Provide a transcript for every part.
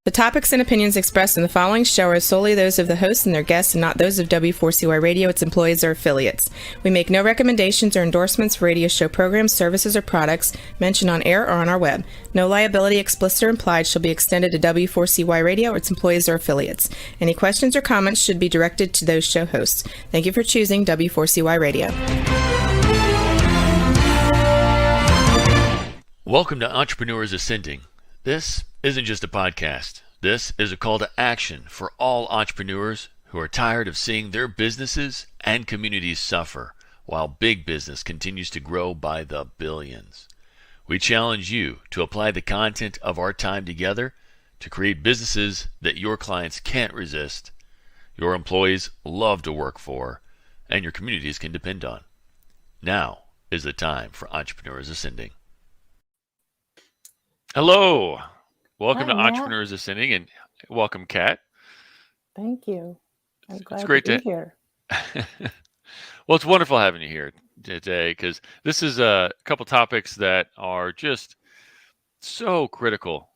The topics and opinions expressed in the following show are solely those of the hosts and their guests and not those of W4CY Radio, its employees, or affiliates. We make no recommendations or endorsements for radio show programs, services, or products mentioned on air or on our web. No liability, explicit or implied, shall be extended to W4CY Radio or its employees or affiliates. Any questions or comments should be directed to those show hosts. Thank you for choosing W4CY Radio. Welcome to Entrepreneurs Ascending. This isn't just a podcast. This is a call to action for all entrepreneurs who are tired of seeing their businesses and communities suffer while big business continues to grow by the billions. We challenge you to apply the content of our time together to create businesses that your clients can't resist, your employees love to work for, and your communities can depend on. Now is the time for Entrepreneurs Ascending. Hello. Welcome to Entrepreneurs Ascending, and welcome, Kat. Thank you. I'm glad it's great to be here. Well, it's wonderful having you here today because this is a couple topics that are just so critical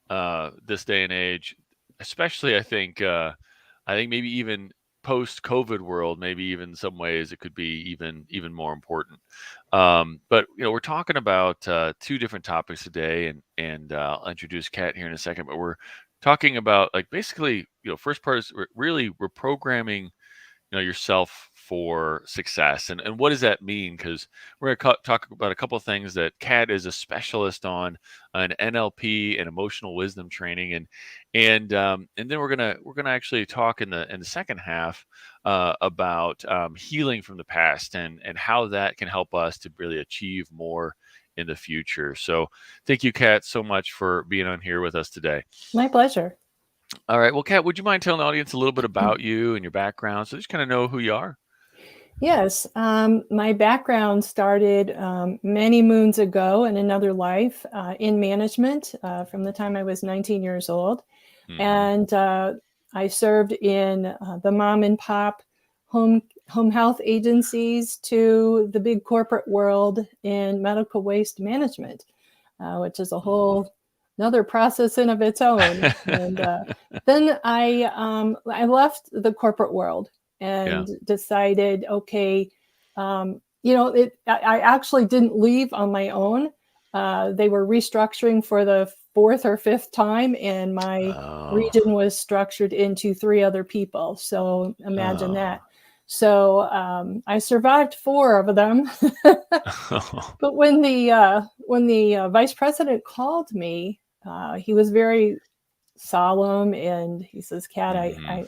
this day and age, especially I think maybe even post-COVID world, maybe even in some ways it could be even more important. But we're talking about two different topics today, and I'll introduce Kat here in a second. But we're talking about basically first part is really reprogramming yourself for success, and what does that mean? Because we're going to talk about a couple of things that Kat is a specialist on NLP and emotional wisdom training, and then we're gonna actually talk in the second half about healing from the past and how that can help us to really achieve more in the future. So thank you, Kat, so much for being on here with us today. My pleasure. All right. Well, Kat, would you mind telling the audience a little bit about you and your background so they just kind of know who you are? Yes. My background started many moons ago in another life in management from the time I was 19 years old. Mm-hmm. And I served in the mom and pop home health agencies to the big corporate world in medical waste management, which is a whole another process in of its own. And then I left the corporate world and decided, okay, I actually didn't leave on my own. They were restructuring for the fourth or fifth time, and my region was structured into 3 other people. So imagine that. So I survived 4 of them. But when the vice president called me, he was very solemn, and he says, "Kat,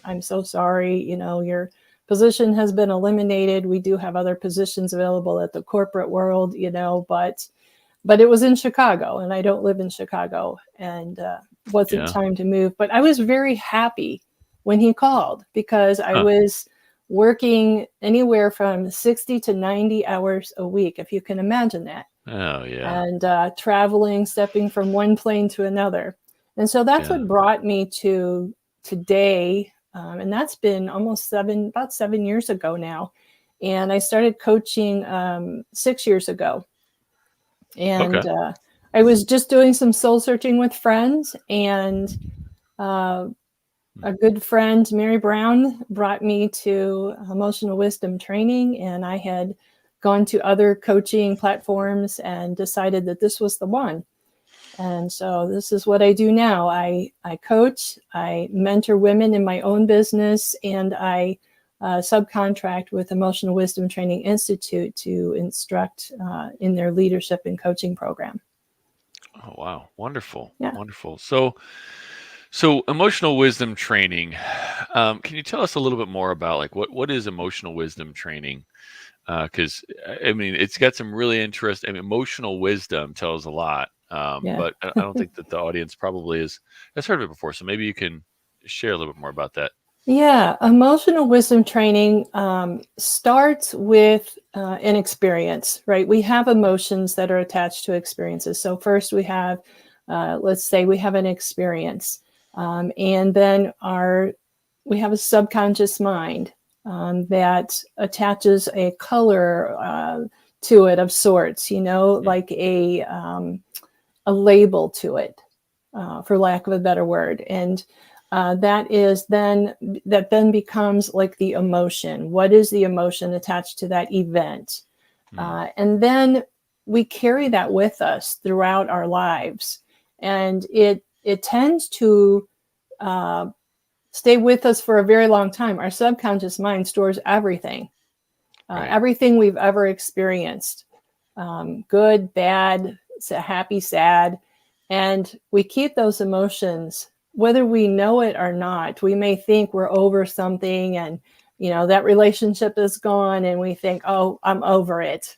I'm so sorry. Your position has been eliminated. We do have other positions available at the corporate world, but it was in Chicago, and I don't live in Chicago, and wasn't time to move." But I was very happy when he called because I was working anywhere from 60 to 90 hours a week, if you can imagine that. Oh, yeah. And traveling, stepping from one plane to another. And so that's what brought me to today. And that's been about 7 years ago now. And I started coaching 6 years ago. And I was just doing some soul searching with friends, and a good friend, Mary Brown, brought me to emotional wisdom training, and I had gone to other coaching platforms and decided that this was the one. And so this is what I do now. I coach, I mentor women in my own business, and I subcontract with Emotional Wisdom Training Institute to instruct in their leadership and coaching program. Oh, wow. Wonderful. Yeah. Wonderful. So emotional wisdom training, can you tell us a little bit more about what is emotional wisdom training? Because it's got some really interesting. Emotional wisdom tells a lot, but I don't think that the audience probably has heard of it before. So maybe you can share a little bit more about that. Yeah, emotional wisdom training starts with an experience, right? We have emotions that are attached to experiences. So first we have, let's say we have an experience, and then we have a subconscious mind that attaches a color to it of sorts, like a label to it, for lack of a better word. And that then becomes like the emotion. What is the emotion attached to that event? And then we carry that with us throughout our lives, and it tends to stay with us for a very long time. Our subconscious mind stores everything, everything we've ever experienced, good, bad, happy, sad, and we keep those emotions, whether we know it or not. We may think we're over something, and that relationship is gone, and we think, oh, I'm over it,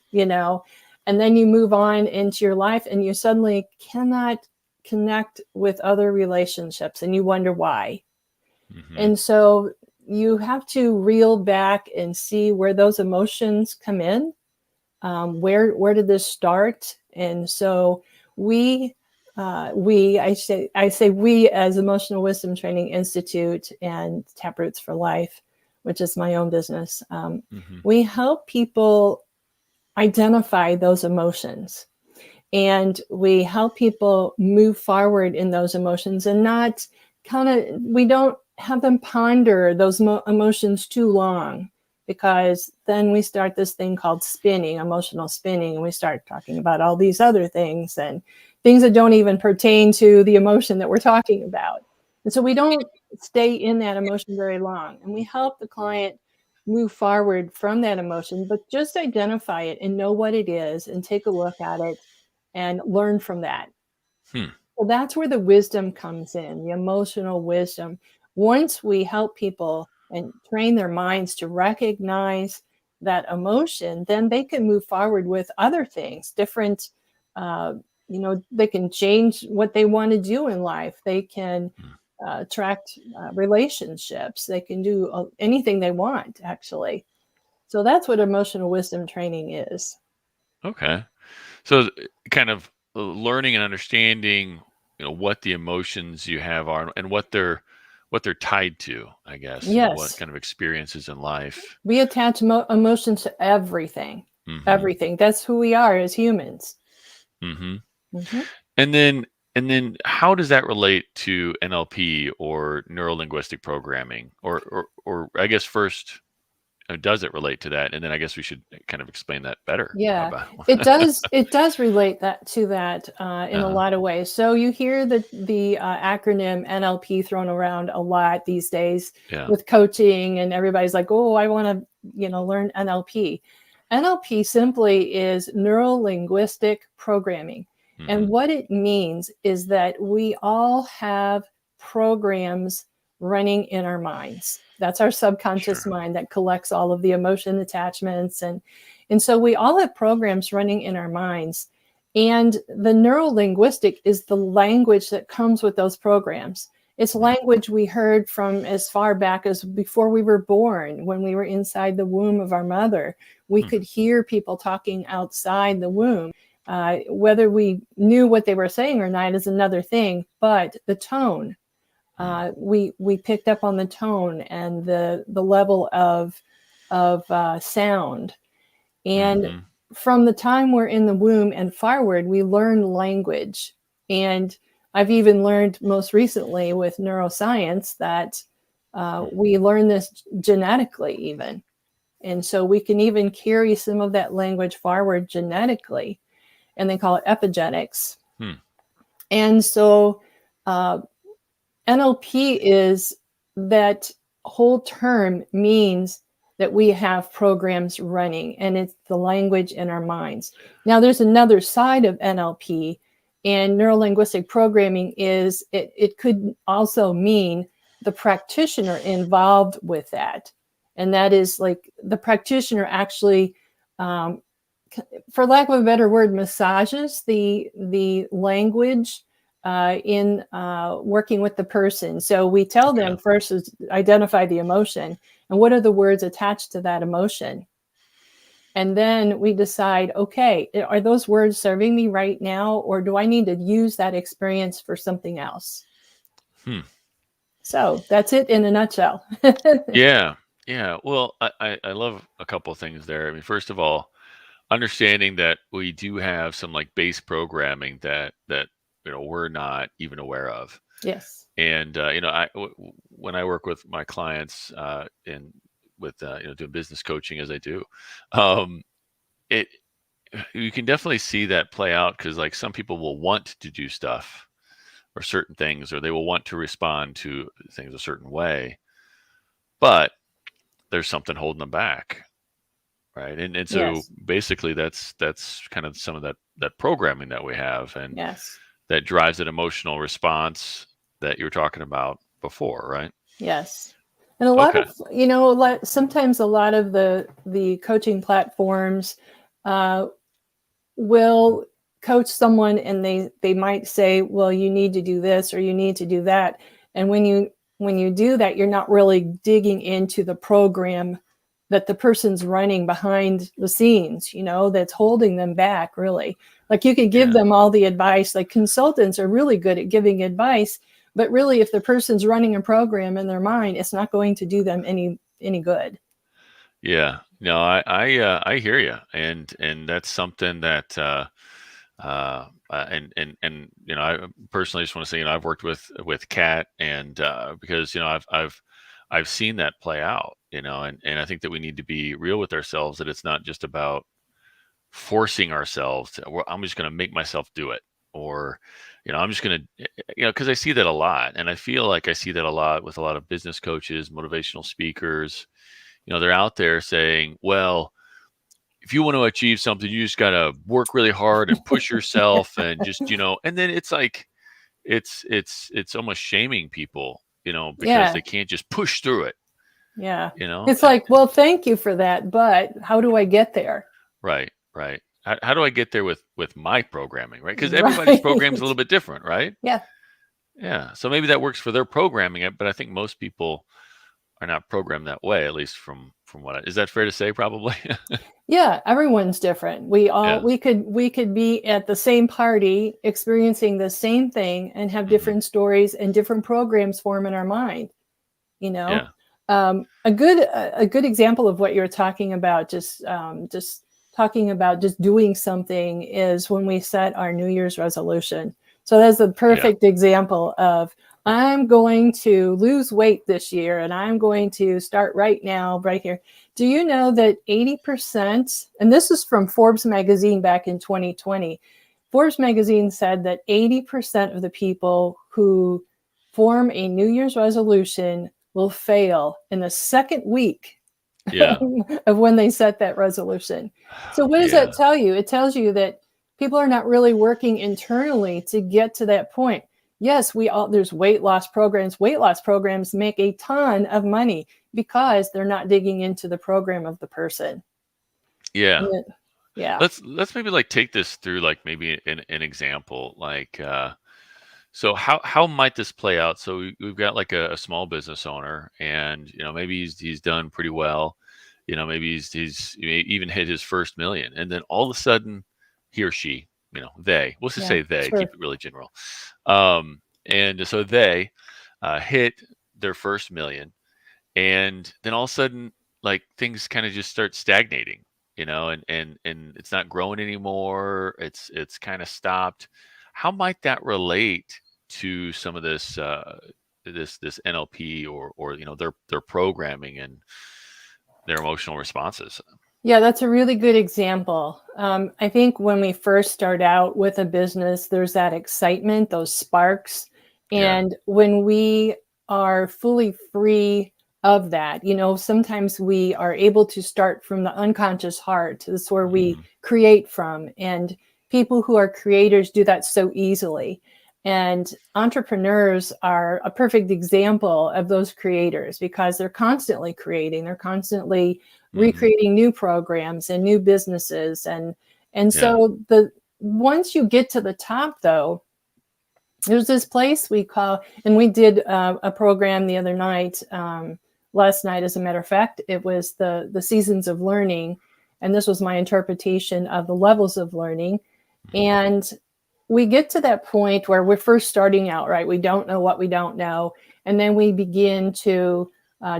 and then you move on into your life, and you suddenly cannot connect with other relationships, and you wonder why. And so you have to reel back and see where those emotions come in. Where did this start? And so I say we as Emotional Wisdom Training Institute and Taproots for Life, which is my own business, we help people identify those emotions, and we help people move forward in those emotions, and not we don't have them ponder those emotions too long, because then we start this thing called spinning, emotional spinning, and we start talking about all these other things and things that don't even pertain to the emotion that we're talking about. And so we don't stay in that emotion very long, and we help the client move forward from that emotion, but just identify it and know what it is and take a look at it and learn from that. So that's where the wisdom comes in, the emotional wisdom. Once we help people and train their minds to recognize that emotion, then they can move forward with other things, different, they can change what they want to do in life. They can attract relationships. They can do anything they want, actually. So that's what emotional wisdom training is. Okay. So kind of learning and understanding, what the emotions you have are and what they're tied to, I guess. Yes. What kind of experiences in life. We attach emotions to everything. Everything. That's who we are as humans. And then how does that relate to NLP or neuro-linguistic programming? Or I guess first, does it relate to that? And then I guess we should kind of explain that better. Yeah, it does. It does relate to that in a lot of ways. So you hear the acronym NLP thrown around a lot these days with coaching, and everybody's like, "Oh, I want to, learn NLP." NLP simply is neuro-linguistic programming, and what it means is that we all have programs running in our minds. That's our subconscious mind that collects all of the emotion attachments. And so we all have programs running in our minds. And the neuro-linguistic is the language that comes with those programs. It's language we heard from as far back as before we were born, when we were inside the womb of our mother. We could hear people talking outside the womb. Whether we knew what they were saying or not is another thing, but the tone, we picked up on the tone and the level of sound. And from the time we're in the womb and forward, we learn language. And I've even learned most recently with neuroscience that we learn this genetically even. And so we can even carry some of that language forward genetically, and they call it epigenetics. And so NLP is that whole term means that we have programs running, and it's the language in our minds. Now, there's another side of NLP, and neuro-linguistic programming is, it could also mean the practitioner involved with that. And that is like the practitioner actually, for lack of a better word, massages the language in working with the person. So we tell them first is identify the emotion and what are the words attached to that emotion. And then we decide, okay, are those words serving me right now, or do I need to use that experience for something else? So that's it in a nutshell. Yeah. Well, I love a couple of things there. I mean, first of all, understanding that we do have some like base programming that we're not even aware of. Yes. And when I work with my clients in with doing business coaching as I do, it you can definitely see that play out, because like some people will want to do stuff or certain things, or they will want to respond to things a certain way, but there's something holding them back, right? And so Yes. basically that's kind of some of that programming that we have, and Yes. that drives an emotional response that you were talking about before, right? Yes. And a lot Okay. of, sometimes a lot of the coaching platforms will coach someone, and they might say, well, you need to do this or you need to do that. And when you do that, you're not really digging into the program that the person's running behind the scenes, that's holding them back, really. Like, you could give them all the advice. Like, consultants are really good at giving advice, but really, if the person's running a program in their mind, it's not going to do them any good. Yeah. No, I hear you, and that's something that I personally just want to say, I've worked with Kat, and because I've seen that play out, and I think that we need to be real with ourselves, that it's not just about forcing ourselves to, well, I'm just going to make myself do it, or I'm just going to, because I see that a lot, and I feel like I see that a lot with a lot of business coaches, motivational speakers. They're out there saying, well, if you want to achieve something, you just got to work really hard and push yourself, and just, and then it's like, it's almost shaming people, because Yeah. they can't just push through it. Yeah. It's like, well, thank you for that, but how do I get there? Right. How do I get there with my programming, right? Because everybody's program is a little bit different, right? Yeah. Yeah. So maybe that works for their programming, but I think most people are not programmed that way, at least from what is that fair to say? Probably. Yeah, everyone's different. We could be at the same party experiencing the same thing and have different stories and different programs form in our mind. Yeah. A good example of what you're talking about, just talking about just doing something, is when we set our New Year's resolution. So that's a perfect example of, I'm going to lose weight this year, and I'm going to start right now, right here. Do you know that 80%, and this is from Forbes magazine back in 2020, Forbes magazine said that 80% of the people who form a New Year's resolution will fail in the second week of when they set that resolution. So what does that tell you? It tells you that people are not really working internally to get to that point. Yes, there's weight loss programs. Weight loss programs make a ton of money because they're not digging into the program of the person. Yeah. Yeah. Let's maybe like take this through, like maybe an example, like so how might this play out? So we've got like a small business owner, and maybe he's done pretty well. Maybe he's even hit his first million, and then all of a sudden, he or she, they, let's just say they, sure. keep it really general. And so they hit their first million, and then all of a sudden, like, things kind of just start stagnating, and it's not growing anymore. It's kind of stopped. How might that relate to some of this this NLP, or their programming and their emotional responses? Yeah, that's a really good example. I think when we first start out with a business, there's that excitement, those sparks. And when we are fully free of that, sometimes we are able to start from the unconscious heart. That's where we create from. And people who are creators do that so easily. And entrepreneurs are a perfect example of those creators, because they're constantly creating, they're constantly recreating new programs and new businesses. And so once you get to the top, though, there's this place we call, and we did a program the other night, last night, as a matter of fact. It was the Seasons of Learning. And this was my interpretation of the levels of learning. And we get to that point where we're first starting out, right? We don't know what we don't know. And then we begin to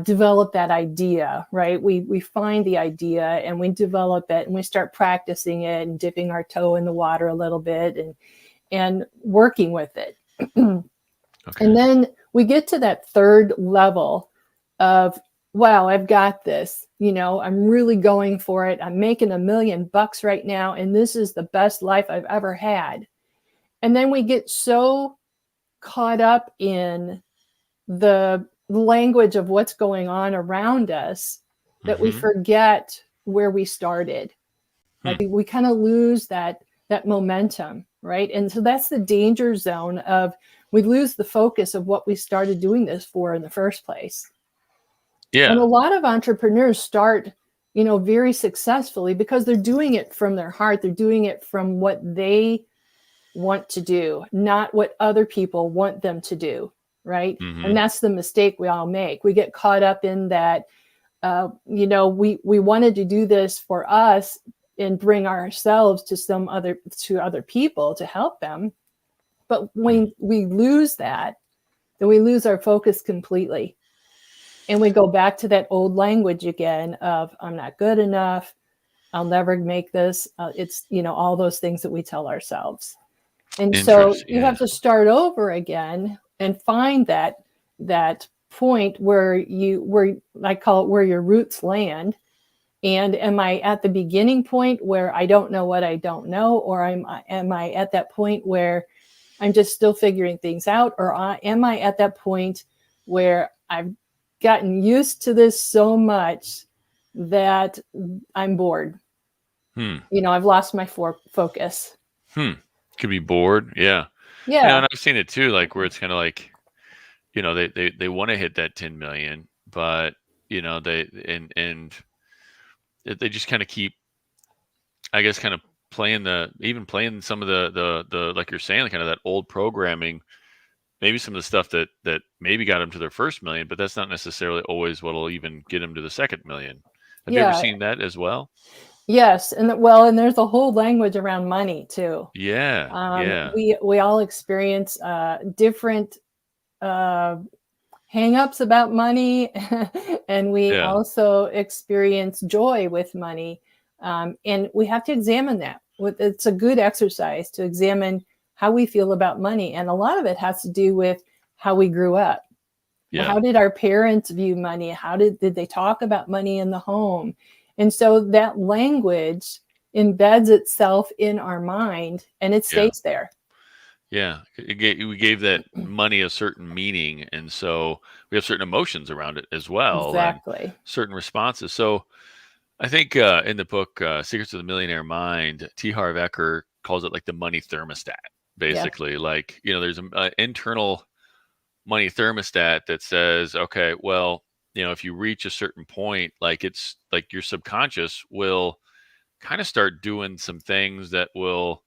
develop that idea, right? We find the idea and we develop it, and we start practicing it and dipping our toe in the water a little bit. and working with it. Okay. And then we get to that third level of, wow, I've got this, I'm really going for it. I'm making $1 million right now. And this is the best life I've ever had. And then we get so caught up in the language of what's going on around us that we forget where we started. Like we kind of lose that momentum, right? And so that's the danger zone of, we lose the focus of what we started doing this for in the first place. Yeah. And a lot of entrepreneurs start, very successfully because they're doing it from their heart. They're doing it from what they want to do, not what other people want them to do, right? And that's the mistake we all make. We get caught up in that, we wanted to do this for us and bring ourselves to other people to help them. But when we lose that, then we lose our focus completely. And we go back to that old language again of, I'm not good enough. I'll never make this. It's, all those things that we tell ourselves. And so you have to start over again and find that point where I call it where your roots land. And am I at the beginning point where I don't know what I don't know? Or am I at that point where I'm just still figuring things out? Or am I at that point where I've gotten used to this so much that I'm bored? I've lost my focus. Could be bored. Yeah. Yeah. And I've seen it too, like where it's kind of like, they want to hit that 10 million, but they just kind of keep, I guess, kind of playing some of the like you're saying, kind of that old programming, maybe some of the stuff that maybe got them to their first million, but that's not necessarily always what'll even get them to the second million. Have you ever seen that as well? Yes. And there's a whole language around money too. Yeah. We all experience different hang-ups about money, and we also experience joy with money. And we have to examine that. It's a good exercise to examine how we feel about money. And a lot of it has to do with how we grew up. Yeah. How did our parents view money? How did they talk about money in the home? And so that language embeds itself in our mind and it stays there. Yeah. We gave that money a certain meaning. And so we have certain emotions around it as well. Exactly. And certain responses. So I think in the book, Secrets of the Millionaire Mind, T. Harv Eker calls it like the money thermostat, basically. Yeah. Like, there's an internal money thermostat that says, okay, well, if you reach a certain point, like it's like your subconscious will kind of start doing some things that will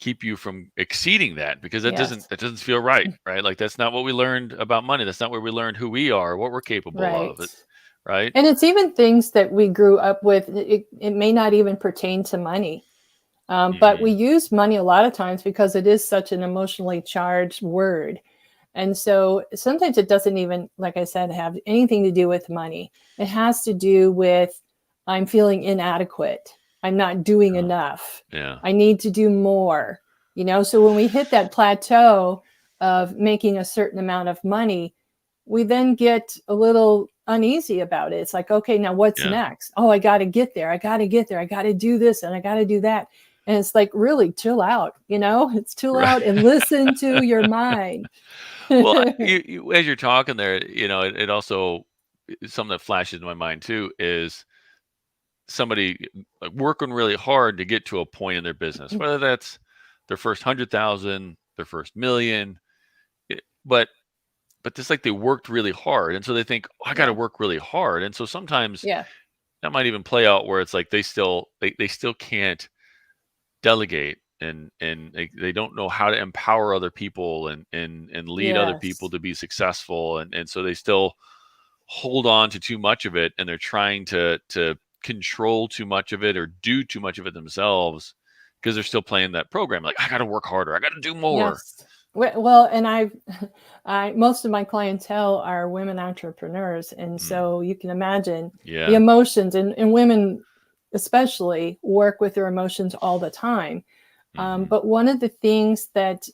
keep you from exceeding that, because that doesn't feel right. Like that's not what we learned about money. That's not where we learned who we are, what we're capable of. Right. And it's even things that we grew up with. It may not even pertain to money. But we use money a lot of times because it is such an emotionally charged word. And so sometimes it doesn't even, like I said, have anything to do with money. It has to do with, I'm feeling inadequate. I'm not doing enough. Yeah. I need to do more. So when we hit that plateau of making a certain amount of money, we then get a little uneasy about it. It's like, okay, now what's next? Oh, I got to get there. I got to get there. I got to do this and I got to do that. And it's like, really chill out, it's chill out and listen to your mind. Well, you, as you're talking there, it also, something that flashes in my mind too, is somebody working really hard to get to a point in their business, whether that's their first 100,000, their first million, but just like they worked really hard. And so they think, I got to work really hard. And so sometimes that might even play out where it's like, they still can't delegate and they don't know how to empower other people and lead other people to be successful. And so they still hold on to too much of it, and they're trying to control too much of it or do too much of it themselves, because they're still playing that program. Like, I got to work harder. I got to do more. Yes. Well, and I most of my clientele are women entrepreneurs. And so you can imagine the emotions, and women especially work with their emotions all the time. But one of the things that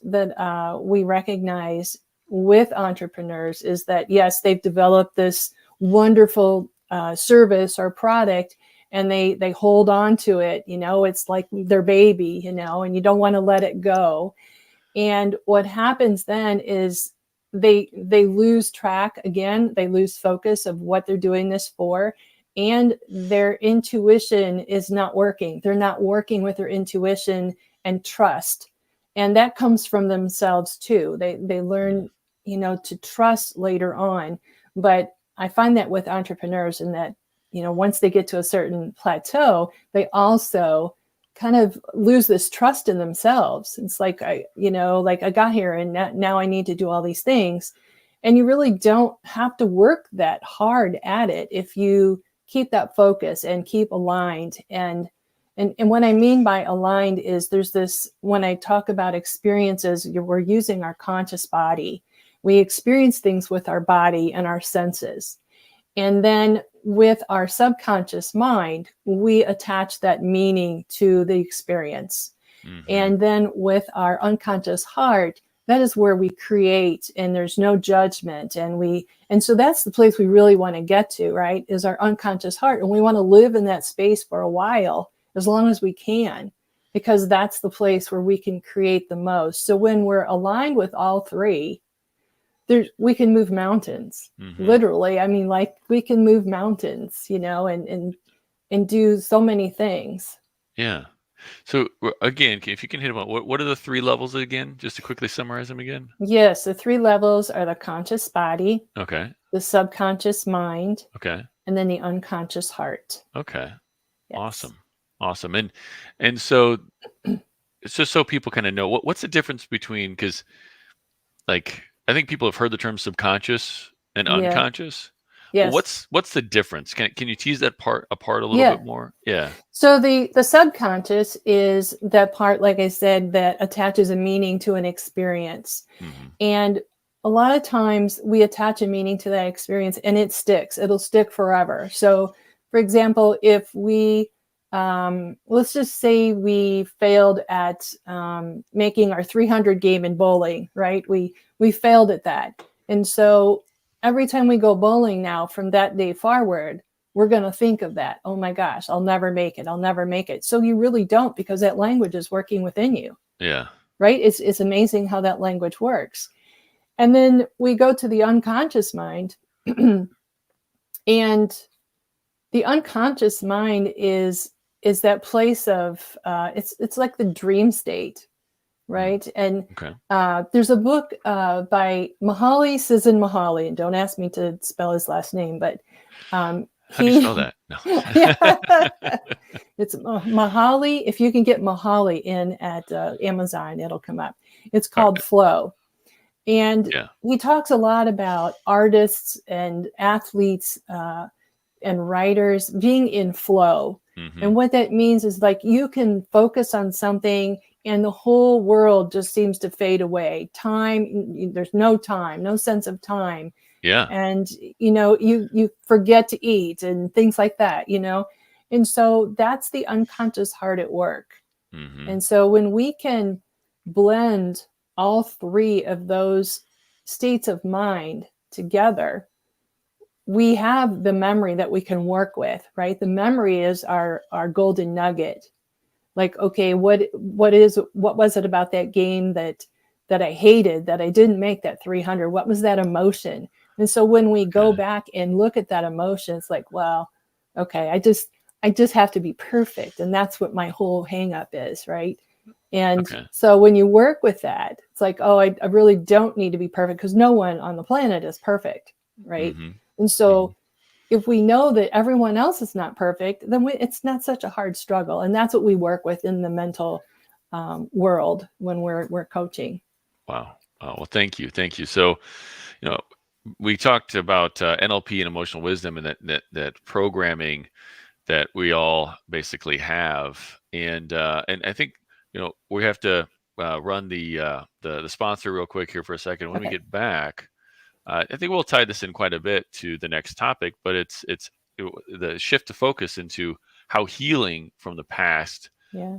we recognize with entrepreneurs is that, yes, they've developed this wonderful service or product, and they hold on to it. It's like their baby, and you don't want to let it go. And what happens then is they lose track again. They lose focus of what they're doing this for, and their intuition is not working. They're not working with their intuition and trust, and that comes from themselves too. They learn, to trust later on. But I find that with entrepreneurs, in that, once they get to a certain plateau, they also kind of lose this trust in themselves. It's like, I got here and now I need to do all these things. And you really don't have to work that hard at it if you keep that focus and keep aligned. And what I mean by aligned is there's this, when I talk about experiences, we're using our conscious body. We experience things with our body and our senses. And then with our subconscious mind, we attach that meaning to the experience. And then with our unconscious heart, that is where we create, and there's no judgment. And so that's the place we really want to get to, right? Is our unconscious heart. And we want to live in that space for a while, as long as we can, because that's the place where we can create the most. So when we're aligned with all three, we can move mountains, literally. I mean, like, we can move mountains, and do so many things. Yeah. So again, if you can hit them up, what are the 3 levels again? Just to quickly summarize them again. Yes, the 3 levels are the conscious body, Okay. the subconscious mind, Okay. and then the unconscious heart. Okay. Yes. Awesome. And so it's just so people kind of know what's the difference between, because, like, I think people have heard the term subconscious and unconscious. Yes. What's the difference? Can you tease that part apart a little bit more? Yeah. So the subconscious is that part, like I said, that attaches a meaning to an experience. And a lot of times we attach a meaning to that experience and it sticks. It'll stick forever. So, for example, if we, let's just say we failed at making our 300 game in bowling, right? We failed at that. And so every time we go bowling now, from that day forward, we're going to think of that. Oh my gosh, I'll never make it. I'll never make it. So you really don't, because that language is working within you. Yeah. Right? It's amazing how that language works. And then we go to the unconscious mind. And the unconscious mind is that place of, it's like the dream state. Right. And there's a book by Mihaly Csikszentmihalyi, and don't ask me to spell his last name, but how do you spell that? No. It's Mihaly. If you can get Mihaly in at Amazon, it'll come up. It's called Flow. And he talks a lot about artists and athletes and writers being in flow. And what that means is, like, you can focus on something and the whole world just seems to fade away. Time, there's no time, no sense of time. Yeah. And, you forget to eat and things like that, And so that's the unconscious heart at work. And so when we can blend all 3 of those states of mind together, we have the memory that we can work with, right? The memory is our golden nugget. Like, okay, what was it about that game that I hated, that I didn't make that 300? What was that emotion? And so when we go back and look at that emotion, it's like, well, okay, I just have to be perfect. And that's what my whole hang up is, right? And so when you work with that, it's like, oh, I really don't need to be perfect, because no one on the planet is perfect, right? And so if we know that everyone else is not perfect, then it's not such a hard struggle. And that's what we work with in the mental world when we're coaching. Wow. Well, thank you. So, we talked about NLP and emotional wisdom, and that programming that we all basically have. And I think, we have to run the sponsor real quick here for a second. When we get back, I think we'll tie this in quite a bit to the next topic, but it's the shift to focus into how healing from the past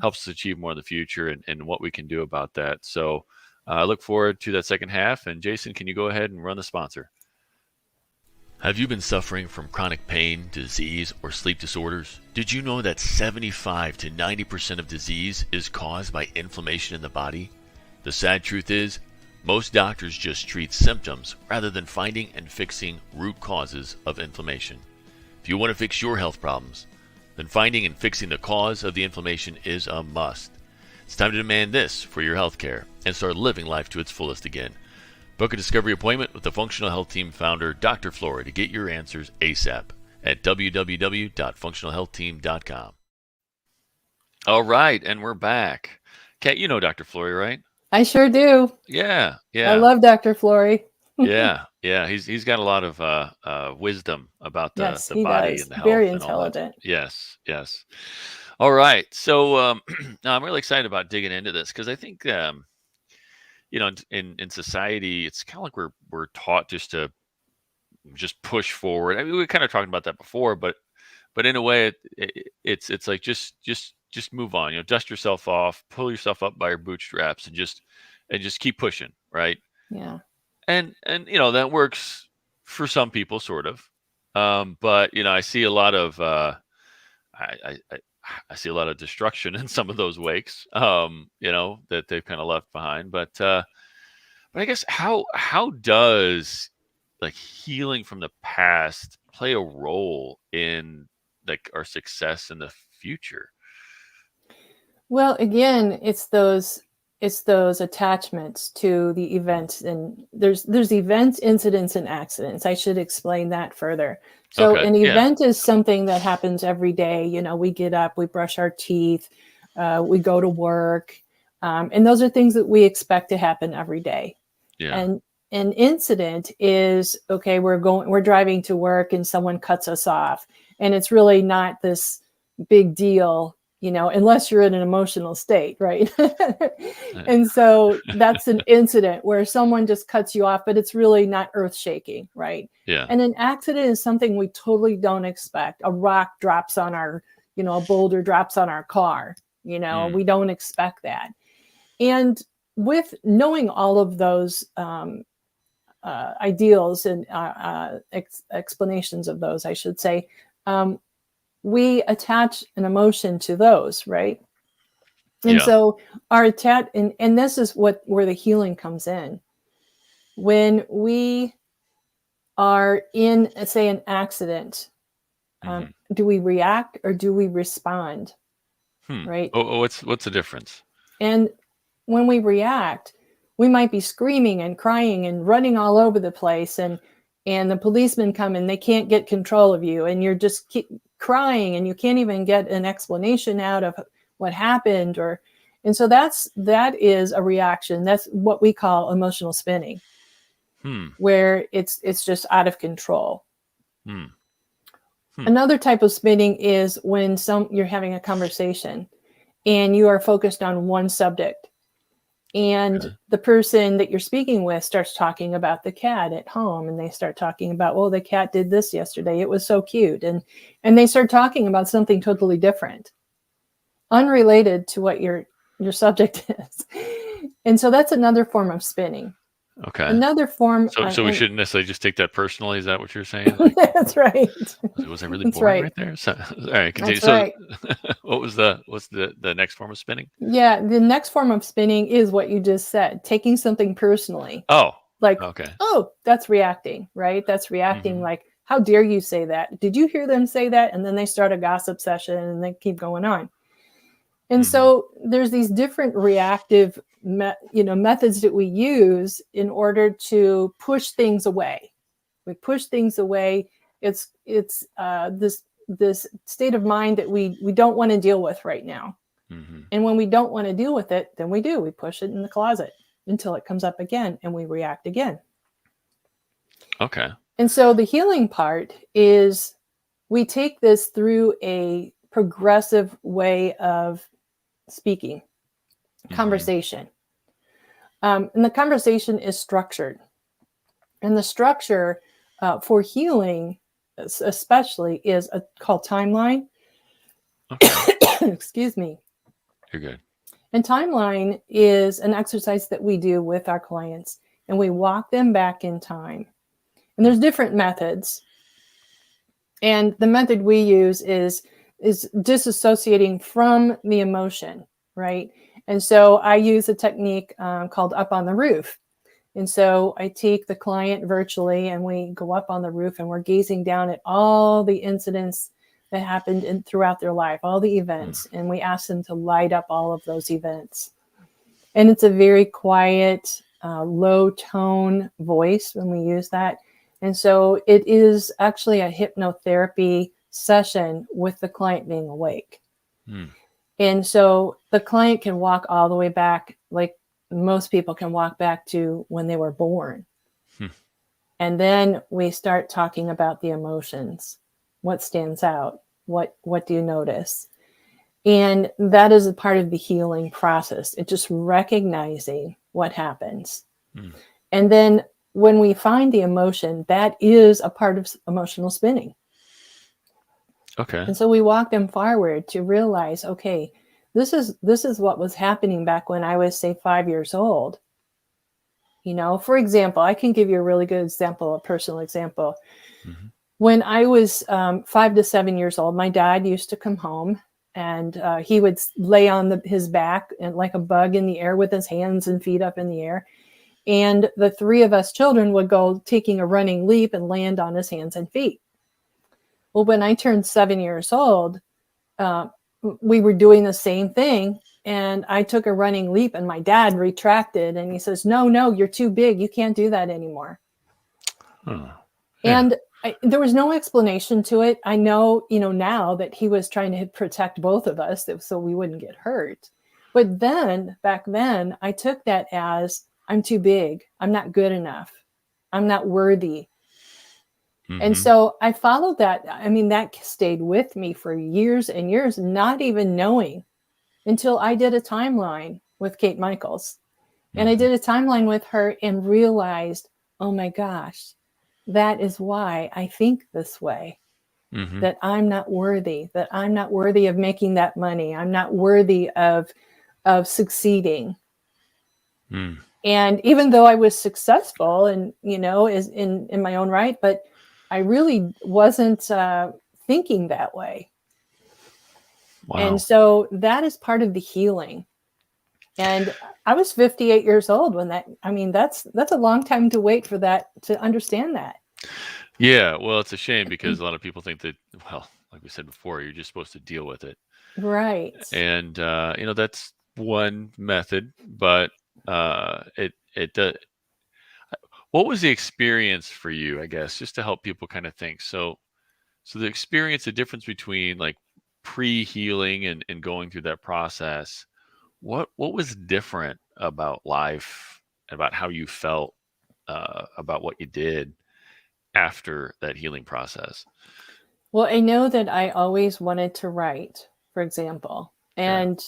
helps us achieve more in the future, and what we can do about that. So I look forward to that second half. And Jason, can you go ahead and run the sponsor? Have you been suffering from chronic pain, disease, or sleep disorders? Did you know that 75 to 90% of disease is caused by inflammation in the body? The sad truth is, most doctors just treat symptoms rather than finding and fixing root causes of inflammation. If you want to fix your health problems, then finding and fixing the cause of the inflammation is a must. It's time to demand this for your health care and start living life to its fullest again. Book a discovery appointment with the Functional Health Team founder, Dr. Flory, to get your answers ASAP at www.functionalhealthteam.com. All right, and we're back. Kat, you know Dr. Flory, right? I sure do. Yeah. I love Dr. Flory. Yeah. He's got a lot of wisdom about the body and the health. Very and intelligent. All that. Yes. All right. So I'm really excited about digging into this because I think in society, it's kind of like we're taught just to just push forward. I mean, we were kind of talking about that before, but in a way, it's like just move on. Dust yourself off, pull yourself up by your bootstraps, and just keep pushing, right? Yeah. And that works for some people, sort of. But I see a lot of I see a lot of destruction in some of those wakes, that they've kind of left behind. But I guess how does like healing from the past play a role in like our success in the future? Well, again, it's those attachments to the events, and there's events, incidents, and accidents. I should explain that further. So an event is something that happens every day. We get up, we brush our teeth, we go to work, and those are things that we expect to happen every day. Yeah. And an incident is, okay, we're driving to work and someone cuts us off, and it's really not this big deal, unless you're in an emotional state, right? And so that's an incident where someone just cuts you off, but it's really not earth-shaking, right? Yeah. And an accident is something we totally don't expect. A rock drops on our, a boulder drops on our car, we don't expect that. And with knowing all of those ideals and explanations of those, I should say, we attach an emotion to those, right? And so our attach, and this is where the healing comes in. When we are in, say, an accident, do we react or do we respond? Right? What's the difference? And when we react, we might be screaming and crying and running all over the place, and the policemen come and they can't get control of you, and you're just keep crying and you can't even get an explanation out of what happened. And so that is a reaction. That's what we call emotional spinning, where it's just out of control. Another type of spinning is when you're having a conversation and you are focused on one subject, and the person that you're speaking with starts talking about the cat at home, and they start talking about, well, the cat did this yesterday, it was so cute, and they start talking about something totally different, unrelated to what your subject is. And so that's another form of spinning. Okay. Another form. So we shouldn't necessarily just take that personally. Is that what you're saying? That's right. Was I really boring right there? So, all right, continue. That's right. What's the next form of spinning? Yeah, the next form of spinning is what you just said, taking something personally. Oh. Like, okay. Oh, that's reacting, right? That's reacting like, how dare you say that? Did you hear them say that? And then they start a gossip session and they keep going on. And so there's these different reactive methods that we use in order to push things away. We push things away. It's this state of mind that we don't want to deal with right now. And when we don't want to deal with it, then we push it in the closet until it comes up again and we react again. Okay. And so the healing part is we take this through a progressive way of speaking, conversation. And the conversation is structured. And the structure for healing, especially, is called timeline. Okay. Excuse me. You're good. And timeline is an exercise that we do with our clients, and we walk them back in time. And there's different methods. And the method we use is disassociating from the emotion, right? And so I use a technique called up on the roof. And so I take the client virtually, and we go up on the roof, and we're gazing down at all the incidents that happened throughout their life, all the events. And we ask them to light up all of those events. And it's a very quiet, low tone voice when we use that. And so it is actually a hypnotherapy session with the client being awake. And so the client can walk all the way back, like most people can walk back to when they were born. And then we start talking about the emotions. What stands out? What do you notice? And that is a part of the healing process. It's just recognizing what happens. And then when we find the emotion, that is a part of emotional spinning. Okay. And so we walk them forward to realize, okay, this is what was happening back when I was, say, 5 years old. You know, for example, I can give you a really good example, a personal example. When I was 5 to 7 years old, my dad used to come home, and he would lay on his back and like a bug in the air with his hands and feet up in the air. And the three of us children would go taking a running leap and land on his hands and feet. Well, when I turned 7 years old, we were doing the same thing. And I took a running leap, and my dad retracted, and he says, no, you're too big. You can't do that anymore. And there was no explanation to it. I know, now that he was trying to protect both of us so we wouldn't get hurt. But then, back then, I took that as, I'm too big. I'm not good enough. I'm not worthy. And so I followed that. I mean, that stayed with me for years and years, not even knowing until I did a timeline with Kate Michaels. And I did a timeline with her and realized, oh my gosh, that is why I think this way, that I'm not worthy, of making that money. I'm not worthy of succeeding. And even though I was successful and, is in my own right, but I really wasn't thinking that way. Wow. And so that is part of the healing. And I was 58 years old when that's a long time to wait for that, to understand that. Yeah. Well, it's a shame because a lot of people think that, well, like we said before, you're just supposed to deal with it. Right. And, that's one method, but it does. What was the experience for you, I guess, just to help people kind of think? So the experience, the difference between like pre-healing and going through that process, what was different about life, about how you felt, about what you did after that healing process? Well, I know that I always wanted to write, for example, and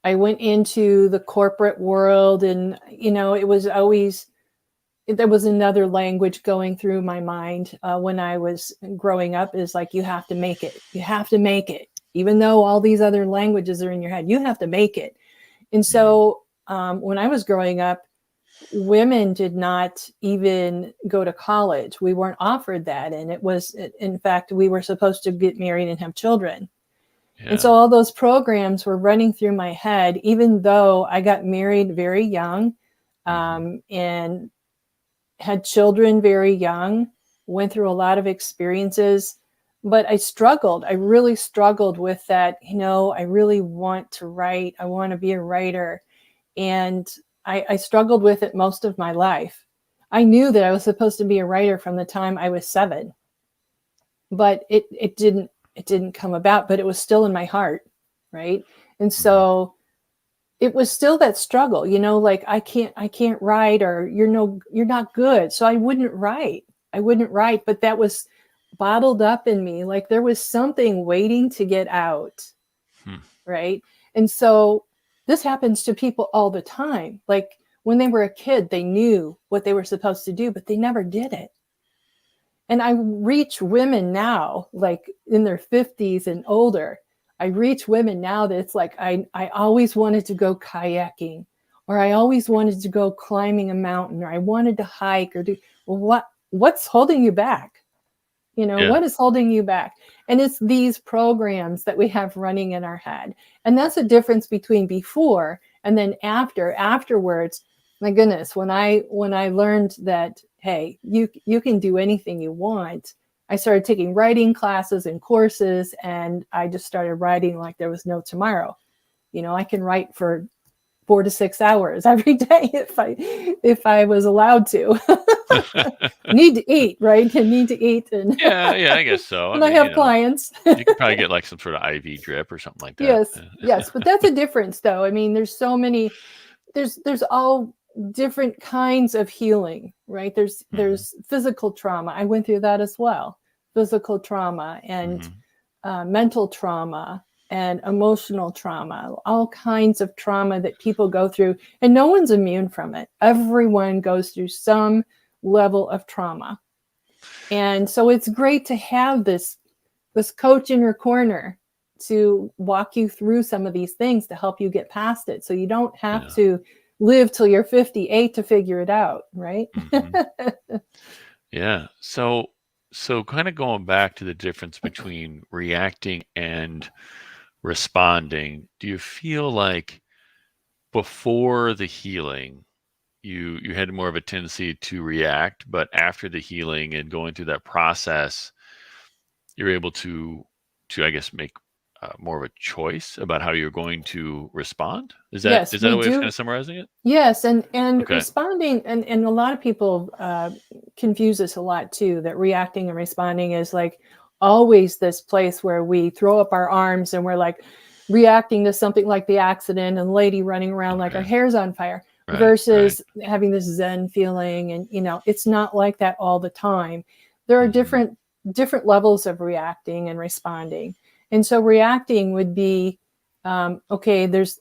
I went into the corporate world, and, it was always, there was another language going through my mind when I was growing up, is like, you have to make it. You have to make it. Even though all these other languages are in your head, you have to make it. And so when I was growing up, women did not even go to college. We weren't offered that. And it was, in fact, we were supposed to get married and have children. Yeah. And so all those programs were running through my head, even though I got married very young and had children very young, went through a lot of experiences. But I struggled. I really struggled with that. I really want to write. I want to be a writer. And I struggled with it most of my life. I knew that I was supposed to be a writer from the time I was 7, but it didn't come about, but it was still in my heart. Right. And so it was still that struggle, like I can't write, or you're not good. So I wouldn't write, but that was bottled up in me. Like there was something waiting to get out. Right. And so this happens to people all the time. Like when they were a kid, they knew what they were supposed to do, but they never did it. And I reach women now, like in their 50s and older. reach women now that it's like, I always wanted to go kayaking, or I always wanted to go climbing a mountain, or I wanted to hike, or do, well, what's holding you back? What is holding you back? And it's these programs that we have running in our head. And that's the difference between before and then afterwards. My goodness, when I learned that, hey, you can do anything you want, I started taking writing classes and courses, and I just started writing like there was no tomorrow. I can write for 4 to 6 hours every day if I was allowed to. Need to eat, right? I need to eat, and yeah, I guess so. And I have clients. You could probably get like some sort of IV drip or something like that. Yes, but that's a difference, though. I mean, there's so many. There's all different kinds of healing, right? There's physical trauma. I went through that as well. Physical trauma and mental trauma and emotional trauma, all kinds of trauma that people go through, and no one's immune from it. Everyone goes through some level of trauma. And so it's great to have this coach in your corner to walk you through some of these things to help you get past it. So you don't have to live till you're 58 to figure it out, right? Yeah. So kind of going back to the difference between reacting and responding, do you feel like before the healing, you had more of a tendency to react, but after the healing and going through that process, you're able to I guess make more of a choice about how you're going to respond? Is that a way of kind of summarizing it? Yes, and responding, and a lot of people confuse this a lot too, that reacting and responding is like always this place where we throw up our arms and we're like reacting to something like the accident and lady running around like our hair's on fire, versus having this Zen feeling. And it's not like that all the time. There are different levels of reacting and responding. And so reacting would be, okay, there's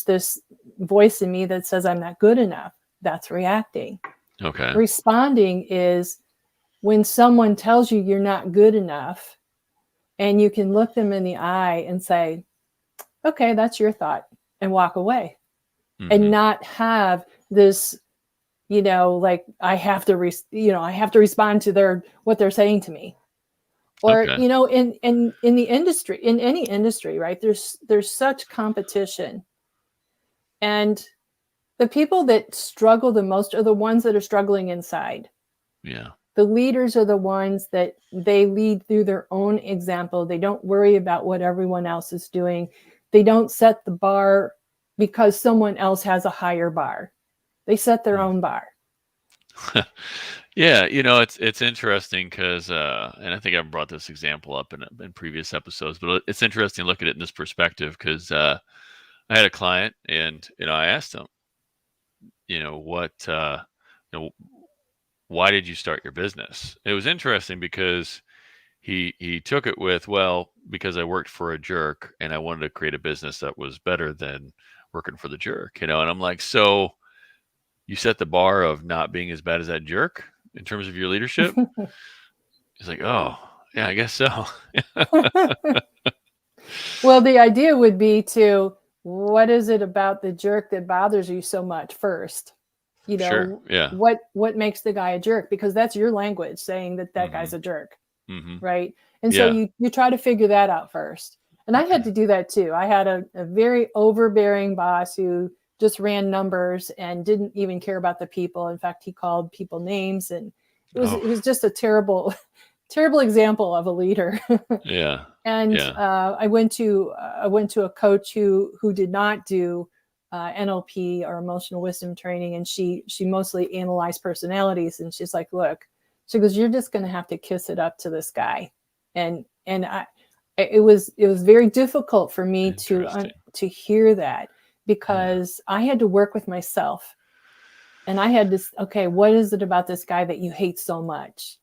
this voice in me that says I'm not good enough. That's reacting. Okay. Responding is when someone tells you you're not good enough, and you can look them in the eye and say, okay, that's your thought, and walk away. And not have this, like I have to respond to what they're saying to me. Or, in the industry, in any industry, right? There's such competition. And the people that struggle the most are the ones that are struggling inside. Yeah. The leaders are the ones that they lead through their own example. They don't worry about what everyone else is doing. They don't set the bar because someone else has a higher bar. They set their own bar. Yeah, it's interesting because, and I think I've brought this example up in previous episodes, but it's interesting to look at it in this perspective because I had a client, and I asked him, why did you start your business? It was interesting because he took it with, well, because I worked for a jerk and I wanted to create a business that was better than working for the jerk, and I'm like, so you set the bar of not being as bad as that jerk in terms of your leadership? He's like, oh, yeah, I guess so. Well, the idea would be what is it about the jerk that bothers you so much first? Sure, yeah. What makes the guy a jerk? Because that's your language saying that guy's a jerk, right? And so you try to figure that out first. And I had to do that too. I had a very overbearing boss who just ran numbers and didn't even care about the people. In fact, he called people names, and it was just a terrible example of a leader. Yeah. And I went to a coach who did not do NLP or emotional wisdom training, and she mostly analyzed personalities. And she's like, look, she goes, you're just going to have to kiss it up to this guy. And it was very difficult for me to hear that, because I had to work with myself, and I had this, okay, what is it about this guy that you hate so much?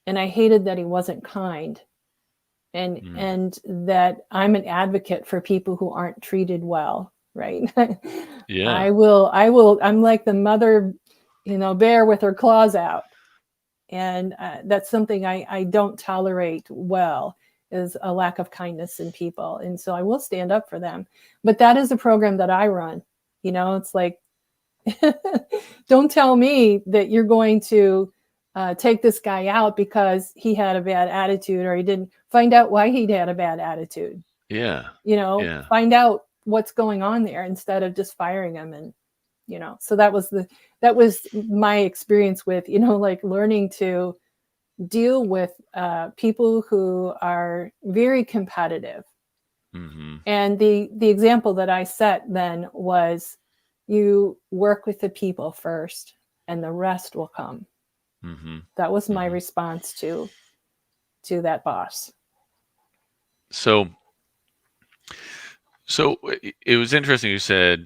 And I hated that he wasn't kind, and that I'm an advocate for people who aren't treated well, right? Yeah. I'm like the mother, bear with her claws out. And that's something I don't tolerate well. is a lack of kindness in people. And so I will stand up for them. But that is a program that I run. It's like, don't tell me that you're going to take this guy out because he had a bad attitude, or he didn't find out why he had a bad attitude. Yeah. Find out what's going on there instead of just firing him. And, so that was my experience with, like learning to deal with people who are very competitive. Mm-hmm. And the example that I set then was, you work with the people first and the rest will come. Mm-hmm. That was my response to that boss. So it was interesting. You said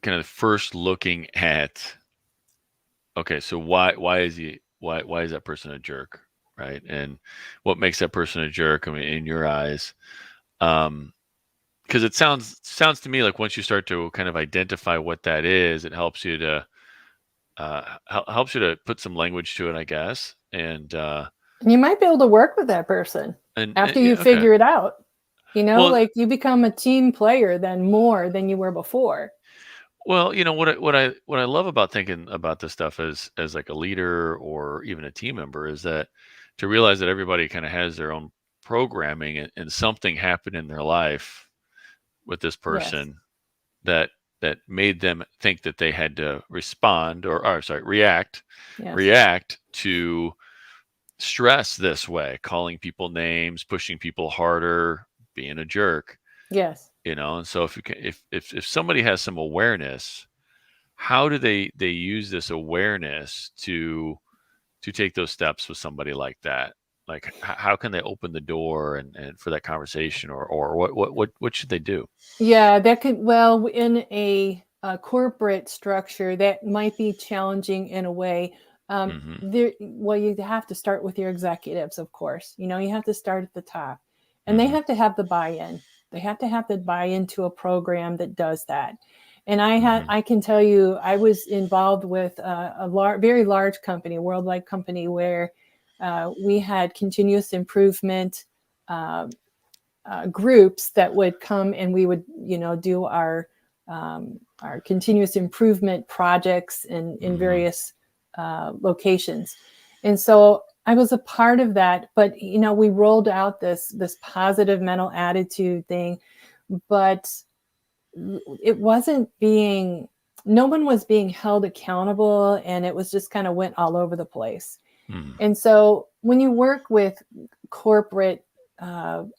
kind of first looking at, okay, so why is that person a jerk, right? And what makes that person a jerk? I mean, in your eyes, because it sounds to me like once you start to kind of identify what that is, it helps you to put some language to it, I guess. And you might be able to work with that person after you figure it out. Like you become a team player then more than you were before. Well, what I love about thinking about this stuff as like a leader or even a team member is that to realize that everybody kind of has their own programming, and something happened in their life with this person that made them think that they had to respond or react to stress this way, calling people names, pushing people harder, being a jerk. Yes. And so if somebody has some awareness, how do they use this awareness to take those steps with somebody like that? Like how can they open the door and for that conversation, or what should they do? Yeah, that could, in a corporate structure, that might be challenging in a way. You have to start with your executives, of course. You have to start at the top, and they have to have the buy-in. They have to have the buy-in to a program that does that. And I can tell you, I was involved with a very large company, worldwide company, where we had continuous improvement groups that would come, and we would, do our continuous improvement projects in various locations. And so I was a part of that, but we rolled out this positive mental attitude thing, but it wasn't no one was being held accountable, and it was just kind of went all over the place. And so when you work with corporate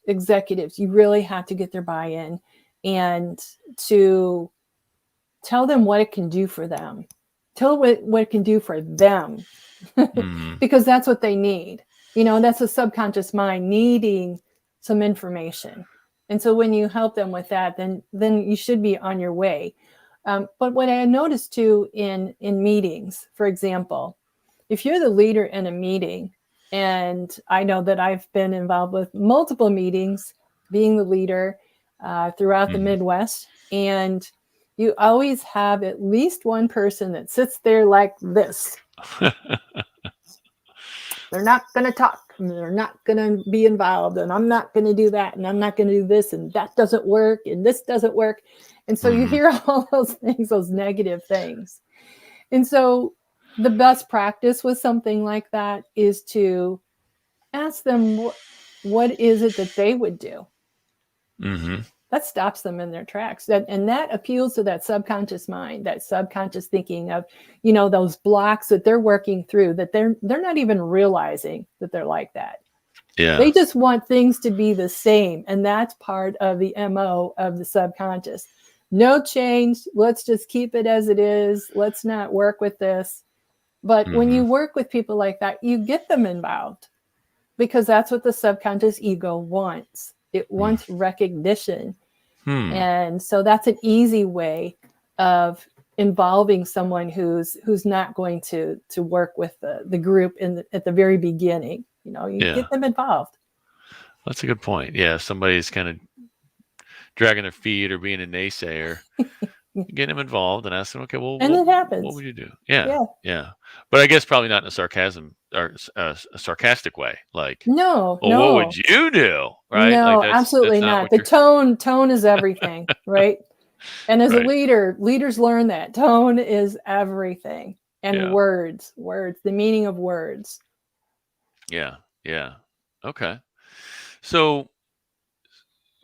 executives, you really have to get their buy-in and to tell them what it can do for them. Tell what it can do for them. Because that's what they need. That's a subconscious mind needing some information. And so when you help them with that, then you should be on your way. But what I noticed too in meetings, for example, if you're the leader in a meeting, and I know that I've been involved with multiple meetings, being the leader throughout the Midwest, and you always have at least one person that sits there like this. They're not going to talk. They're not going to be involved. And I'm not going to do that. And I'm not going to do this. And that doesn't work. And this doesn't work. And so you hear all those things, those negative things. And so the best practice with something like that is to ask them, what is it that they would do? That stops them in their tracks. And that appeals to that subconscious mind, that subconscious thinking of, those blocks that they're working through, that they're not even realizing that they're like that. Yeah. They just want things to be the same. And that's part of the MO of the subconscious. No change. Let's just keep it as it is. Let's not work with this. But when you work with people like that, you get them involved, because that's what the subconscious ego wants. It wants recognition. And so that's an easy way of involving someone who's not going to work with the group at the very beginning. Get them involved. That's a good point. Yeah, if somebody's kind of dragging their feet or being a naysayer, get them involved and ask them, okay, well, And it happens. what would you do? Yeah. But I guess probably not in a sarcasm or a sarcastic way. Like, No, well, what would you do? Right? No, Like absolutely not. The tone is everything, right? And as a leader, leaders learn that tone is everything. And words, the meaning of words. Yeah. Okay. So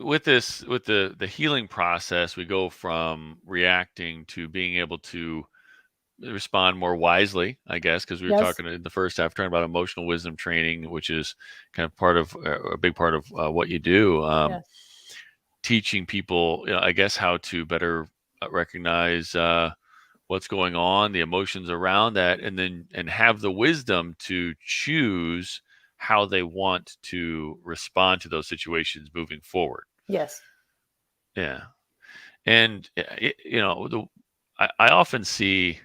with the healing process, we go from reacting to being able to respond more wisely, I guess, because we were talking in the first half, talking about emotional wisdom training, which is kind of part of a big part of what you do. Teaching people, I guess, how to better recognize what's going on, the emotions around that, and have the wisdom to choose how they want to respond to those situations moving forward. Yes. Yeah. And I often see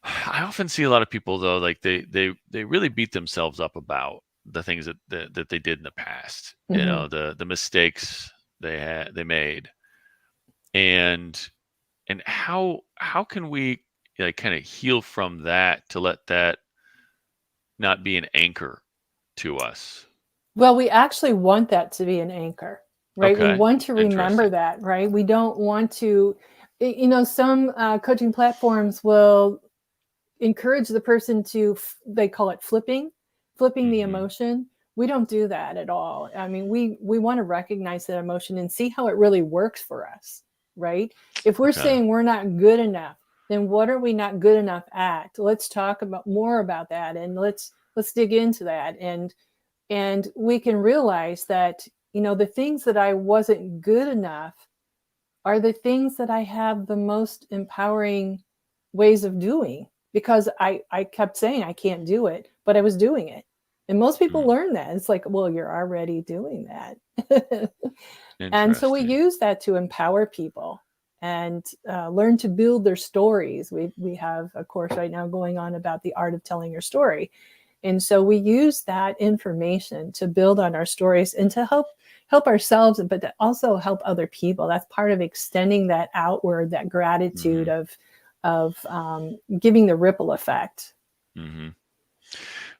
a lot of people, though, like they really beat themselves up about the things that they did in the past, the mistakes they made, and how can we kind of heal from that to let that not be an anchor to us? Well, we actually want that to be an anchor, right? We want to remember that, right? We don't want to, some coaching platforms will encourage the person to, they call it flipping the emotion. We don't do that at all. I mean, we want to recognize that emotion and see how it really works for us, right? If we're saying we're not good enough, then what are we not good enough at? Let's talk more about that, and let's dig into that, and we can realize that the things that I wasn't good enough are the things that I have the most empowering ways of doing, because I kept saying I can't do it, but I was doing it. And most people learn that. It's like, well, you're already doing that. And so we use that to empower people and learn to build their stories. We have a course right now going on about the art of telling your story. And so we use that information to build on our stories and to help ourselves, but to also help other people. That's part of extending that outward, that gratitude of giving the ripple effect.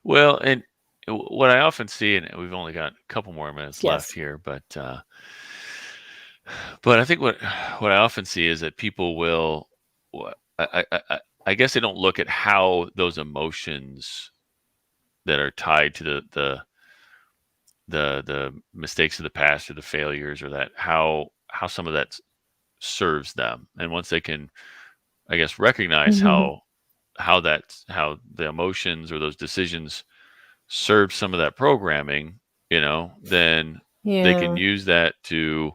Well, and what I often see, and we've only got a couple more minutes left here, but I think what I often see is that people will, I guess they don't look at how those emotions that are tied to the mistakes of the past or the failures, or that how some of that serves them. And once they can, I guess, recognize how the emotions or those decisions serve some of that programming, then they can use that to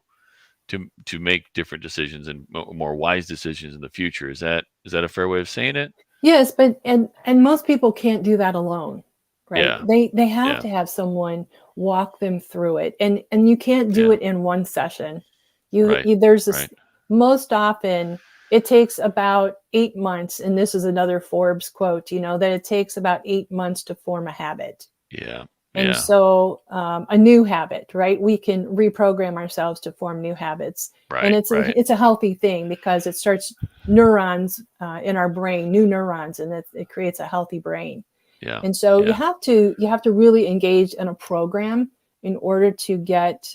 make different decisions and more wise decisions in the future. Is that a fair way of saying it? Yes, but and most people can't do that alone, right? Yeah. They have to have someone walk them through it, and you can't do it in one session. There's this most often it takes about 8 months, and this is another Forbes quote, that it takes about 8 months to form a habit. And so a new habit, right? We can reprogram ourselves to form new habits. And it's a healthy thing, because it starts neurons in our brain, new neurons, and it creates a healthy brain. And so you have to really engage in a program in order to get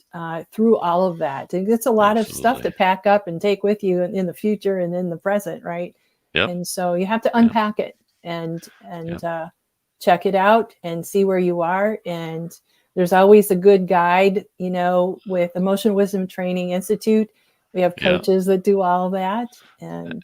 through all of that. And it's a lot of stuff to pack up and take with you in the future and in the present, right? And so you have to unpack it and check it out and see where you are. And there's always a good guide, with Emotional Wisdom Training Institute. We have coaches that do all that. And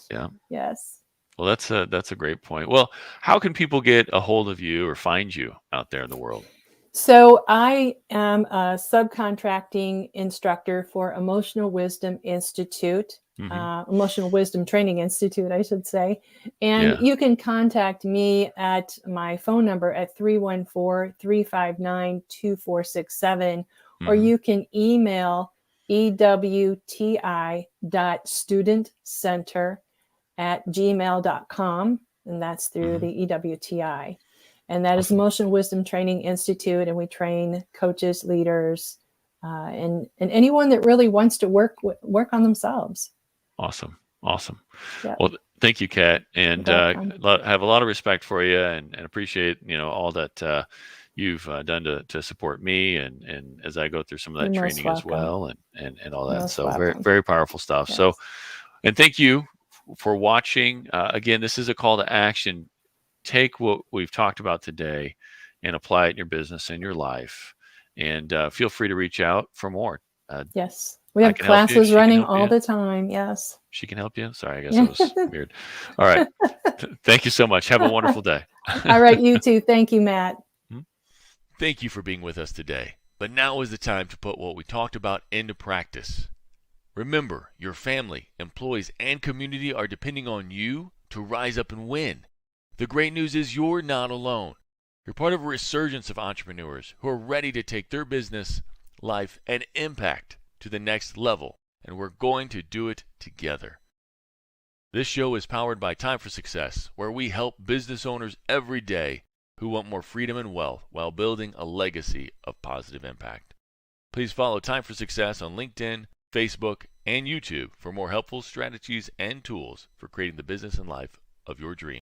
yes. Well, that's a great point. Well, how can people get a hold of you or find you out there in the world? So I am a subcontracting instructor for Emotional Wisdom Institute, Emotional Wisdom Training Institute, I should say. And you can contact me at my phone number at 314-359-2467, or you can email ewti.studentcenter@gmail.com, and that's through the EWTI. And that is Emotional Wisdom Training Institute, and we train coaches, leaders, and anyone that really wants to work on themselves. Awesome. Awesome. Yep. Well, thank you, Kat, and You're have a lot of respect for you, and appreciate all that you've done to support me, and as I go through some of that You're most training as welcome. well, and all that. Most So very welcome. very powerful stuff. Yes. So, and thank you for watching. Again, this is a call to action. Take what we've talked about today and apply it in your business and your life, and feel free to reach out for more. Yes. We I have can help you. classes She can running help all you. the time. Yes. She can help you. Sorry, I guess it was weird. All right. Thank you so much. Have a wonderful day. All right. You too. Thank you, Matt. Thank you for being with us today. But now is the time to put what we talked about into practice. Remember, your family, employees, and community are depending on you to rise up and win. The great news is you're not alone. You're part of a resurgence of entrepreneurs who are ready to take their business, life, and impact to the next level, and we're going to do it together. This show is powered by Time for Success, where we help business owners every day who want more freedom and wealth while building a legacy of positive impact. Please follow Time for Success on LinkedIn, Facebook, and YouTube for more helpful strategies and tools for creating the business and life of your dreams.